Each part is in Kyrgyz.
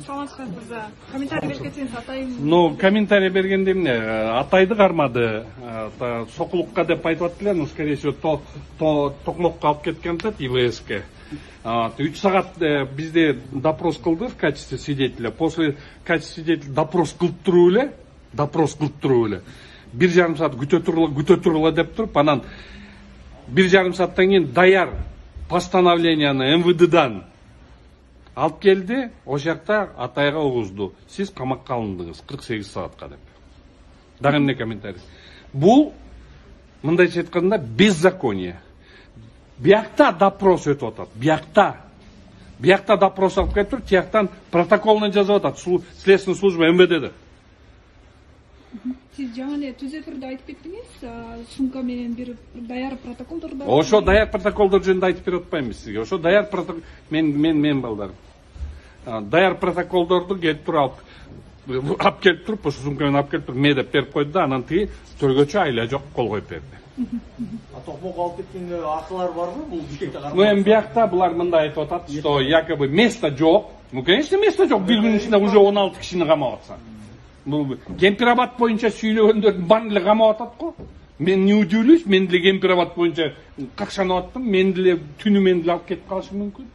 Саламатсызбы мырза. Комментарий берип кетсеңиз атайын. Ну, комментарий бергенде эмне? Атайды кармады. Сокулукка деп айтып аттылар, ну, скорее всего, Токмокко алып кеткен да ИВСке. 3 сагат бизде допрос кылды в качестве свидетеля. После качестве свидетеля допрос кылып туруп эле, 1,5 саат күтө тургула деп туруп, анан 1,5 сааттан кийин даяр постановленияны МВДдан алып келди, о жакта Атайга угузду. Сиз камакка алындыңыз 48 саатка деп. Дагы эмне комментарий? Бул мындайча айтканда беззаконие. Биякта допрос өтүп атат. Биякта допрос алып кетип, тияктан протоколун жазып атат. Следственный служба МВДде. Сиз жаңы эле түз эфирде айтып кеттиңиз, сумка менен бир даяр протоколдорду. Ошо даяр протоколдор жөнүндө айтып берип атпаймынбы сизге? Ошо даяр протокол мен балдарым. Даяр протоколдорду келип туруп алып келип туруп, ошо сумка менен алып келип туруп медеп берип койду да, анан тиги төргөчү айла жок кол коюп берди. Токмок алып кеткенге акылар барбы бул бишкекте карап? Ну, эми биякта булар мындай айтып атат, что якобы место жок. Ну, конечно, место жок. Бир күнүн ичинде уже 16 кишини камап атса. Бул Кемпирабад боюнча сүйлөгөндөрдүн баарын эле камап атат го. Мен не удивлюсь, мен деле Кемпирабад боюнча какшанып аттым, мен деле түнү мен деле алып кетип калышы мүмкүн.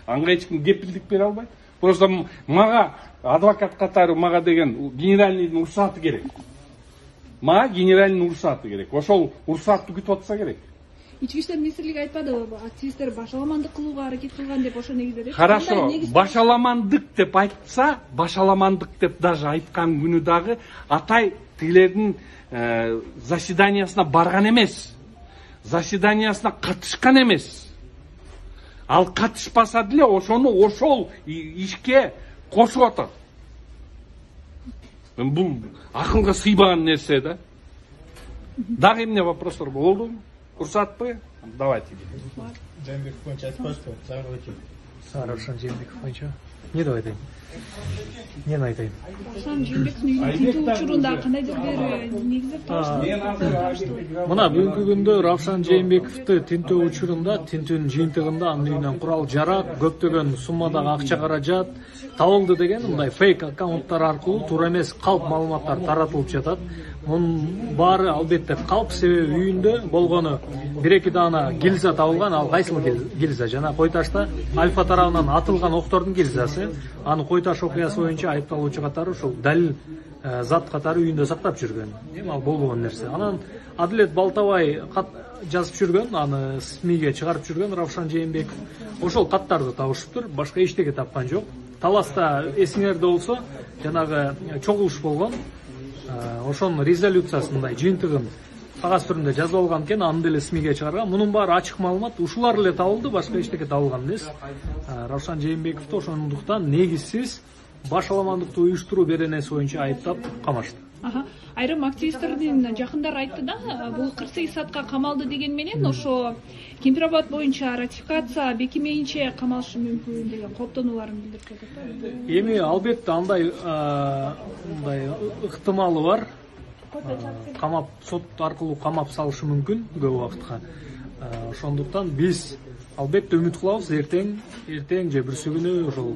Аңга эч ким кепилдик бере албайт. Просто мага адвокат катары мага деген генеральныйдын уруксаты керек. Мага генеральный уруксаты керек. Ошол уруксатты күтүп атса керек. Ички иштер министрлиги айтпадыбы, активисттер башаламандык кылууга аракет кылган деп ошо негизде? Хорошо, башаламандык деп айтса, башаламандык деп даже айткан күнү дагы Атай тилердин заседаниясына барган эмес. Заседаниясына катышкан эмес. Ал катышпаса деле ошону ошол ишке кошуп атат. Бул акылга сыйбаган нерсе да. Дагы эмне вопростор болду? Уруксатпы? Давайте. Жээнбеков боюнча айтпайсызбы? Равшан Жээнбеков боюнча. Не давай айтайын. Эмнени айтайын? Равшан Жээнбековдун үйүнүн тинтүү учурунда кандайдыр бир негиздеп таштырды. Мына бүгүнкү күндө Равшан Жээнбековду тинтүү учурунда, тинтүүнүн жыйынтыгында анын үйүнөн курал жарак, көптөгөн суммадагы акча каражат табылды деген мындай фейк аккаунттар аркылуу туура эмес калп маалыматтар таратылып жатат. Мунун баары албетте калп, себеби үйүндө болгону 1-2 даана гильза табылган. Ал кайсыл гильза? Жана Койташта Альфа тарабынан атылган октордун гильзасы. Аны Койташ окуясы боюнча айыпталуучу катары ушул далил зат катары үйүндө сактап жүргөн. Эми ал болгон нерсе. Анан Адилет Балтабай кат жазып жүргөн, аны СМИге чыгарып жүргөн Равшан Жээнбеков. Ошол каттарды табышыптыр, башка эчтеке тапкан жок. Таласта эсиңерде болсо, жанагы чогулуш болгон. Ошонун резолюциясындай жыйынтыгын кагаз түрүндө жазып алган экен, аны деле СМИге чыгарган. Мунун баары ачык маалымат, ушулар эле табылды, башка эчтеке табылган эмес. Равшан Жээнбековду ошондуктан негизсиз башаламандыкты уюштуруу беренеси боюнча айыптап камашты. Айрым активисттердин жакындары айтты да, бул 48 саатка камалды деген менен ошо Кемпирабад боюнча ратификация бекимейинче камалышы мүмкүн деген кооптонууларын билдирип жатат. Эми албетте андай ыктымалы бар. Камап, сот аркылуу камап салышы мүмкүн көп убакытка. Ошондуктан биз албетте үмүт кылабыз, эртең же бүрсү күнү ошол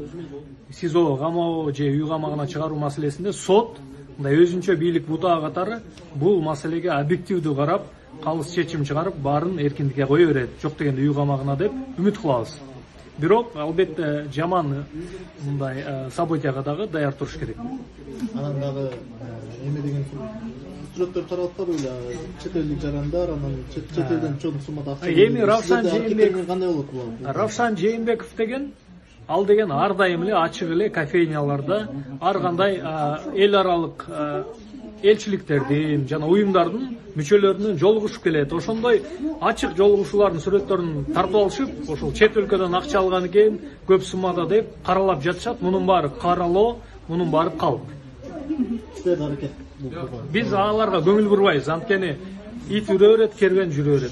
СИЗО камоо же үй камагына чыгаруу маселесинде сот мындай өзүнчө бийлик бутаа катары бул маселеге объективдүү карап, калыс чечим чыгарып, баарын эркиндикке кое берет. Жок дегенде үй камагына деп үмүт кылабыз. Бирок албетте жаман мындай событияга дагы даяр туруш керек. Анан дагы эме деген сүрөттөр таралып атпадыбы? Чет элдик жарандар, анан чет элден чоң суммада акча. Эми Равшан Жээнбеков кандай болот бул? Равшан Жээнбеков деген ал деген ар дайым эле ачык эле кофейняларда ар кандай эл аралык элчиликтердин жана уюмдардын мүчөлөрүнүн жолугушуп келет. Ошондой ачык жолугушуулардын сүрөттөрүн тартып алышып, ошол чет өлкөдөн акча алган экен, көп суммада деп каралап жатышат. Мунун баары каралоо, мунун баары калп. Сиздер аракет. Биз аларга көңүл бурбайбыз. Анткени ит үрө берет, кербен жүрө берет.